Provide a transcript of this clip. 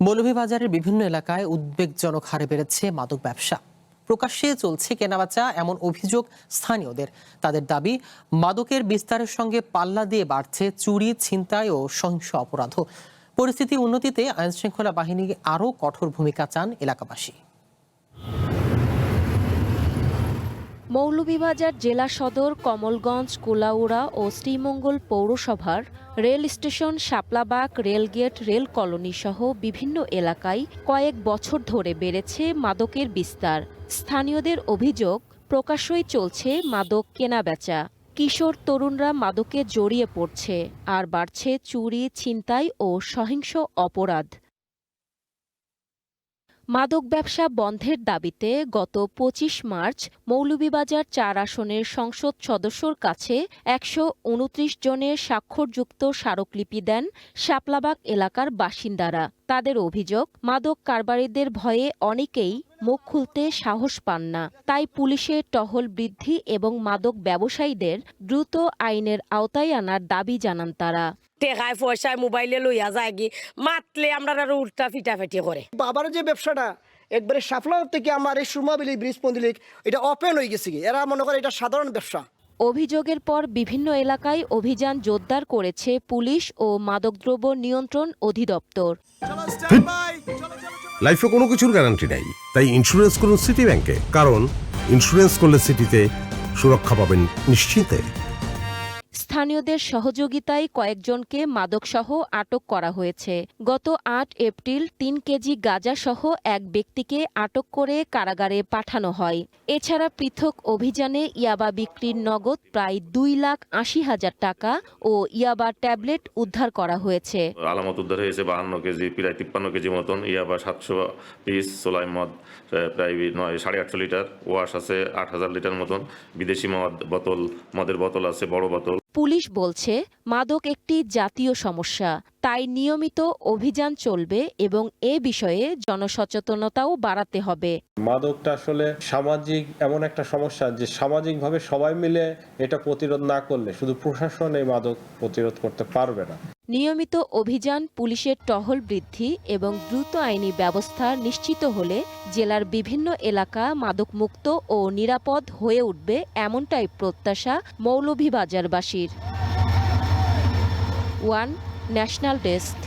মৌলভীবাজারের বিভিন্ন এলাকায় উদ্বেগজনক হারে বেড়েছে মাদক ব্যবসা। প্রকাশ্যে চলছে কেনাবেচা এমন অভিযোগ স্থানীয়দের। তাদের দাবি, মাদকের বিস্তারের সঙ্গে পাল্লা দিয়ে বাড়ছে চুরি, ছিনতাই ও সহিংস অপরাধও। পরিস্থিতি উন্নতিতে আইনশৃঙ্খলা বাহিনী আরও কঠোর ভূমিকা চান এলাকাবাসী। মৌলভীবাজার জেলা সদর, কমলগঞ্জ, কুলাউড়া ও শ্রীমঙ্গল পৌরসভার rail station, Shaplabag, rail gate, rail colony সহ বিভিন্ন এলাকায় কয়েক বছর ধরে বেড়েছে মাদকের বিস্তার। স্থানীয়দের অভিযোগ, প্রকাশ্যই চলছে মাদক কেনাবেচা। কিশোর তরুণরা মাদকে জড়িয়ে পড়ছে, আর বাড়ছে চুরি, ছিনতাই ও সহিংস অপরাধ। মাদক ব্যবসা বন্ধের দাবিতে গত ২৫ মার্চ মৌলভীবাজার ৪ আসনের সংসদ সদস্যর কাছে ১২৯ জনের স্বাক্ষরযুক্ত স্মারকলিপি দেন শাপলাবাগ এলাকার বাসিন্দারা। তাদের অভিযোগ, মাদক কারবারিদের ভয়ে অনেকেই মুখ খুলতে সাহস পান না। তাই পুলিশের টহল বৃদ্ধি এবং মাদক ব্যবসায়ীদের দ্রুত আইনের আওতায় আনার দাবি জানান তারা। টেকায় পয়সায় মোবাইলে লইয়া যায় কি মাতলে আমরা আরো উল্টা ফিটাফিটি করে। বাবার যে ব্যবসাটা একবারে সাফলা থেকে আমার এই সুরমাবিলি ব্রিজ পন্দিলিক এটা ওপেন হয়ে গেছে, এরা মনে করে এটা সাধারণ ব্যবসা। অভিযোগের পর বিভিন্ন এলাকায় অভিযান জোরদার করেছে পুলিশ ও মাদকদ্রব্য নিয়ন্ত্রণ অধিদপ্তর। লাইফে কোনো কিছুর গ্যারান্টি নাই, তাই ইন্স্যুরেন্স করুন সিটি ব্যাংকে, কারণ ইন্স্যুরেন্স করলে সিটিতে সুরক্ষা পাবেন নিশ্চিন্তে। স্থানীয়দের সহযোগিতায় কয়েকজনকে মাদকসহ আটক করা হয়েছে। গত ৮ এপ্রিল ৩ কেজি গাঁজাসহ এক ব্যক্তিকে আটক করে কারাগারে পাঠানো হয়। এছাড়া পৃথক অভিযানে ইয়াবা বিক্রির নগদ প্রায় ২,৮০,০০০ টাকা ও ইয়াবা ট্যাবলেট উদ্ধার করা হয়েছে। আলামত উদ্ধার হয়েছে 52 কেজি, প্রায় 53 কেজি মতন ইয়াবা, ৭০০ পিস সোলাই মদ, প্রায় 850 লিটার, ওয়াশ আছে ৮,০০০ লিটার মতন, বিদেশি মদের বোতল আছে, বড় বোতল। পুলিশ বলছে, মাদক একটি জাতীয় সমস্যা, তাই নিয়মিত অভিযান চলবে এবং এ বিষয়ে জনসচেতনতাও বাড়াতে হবে। মাদকটা আসলে সামাজিক এমন একটা সমস্যা যে সামাজিকভাবে সবাই মিলে এটা প্রতিরোধ না করলে শুধু প্রশাসন এই মাদক প্রতিরোধ করতে পারবে না। নিয়মিত অভিযান, পুলিশের টহল বৃদ্ধি এবং দ্রুত আইনি ব্যবস্থা নিশ্চিত হলে জেলার বিভিন্ন এলাকা মাদকমুক্ত ও নিরাপদ হয়ে উঠবে, এমনটাই প্রত্যাশা মৌলভীবাজারবাসীর। One national desk.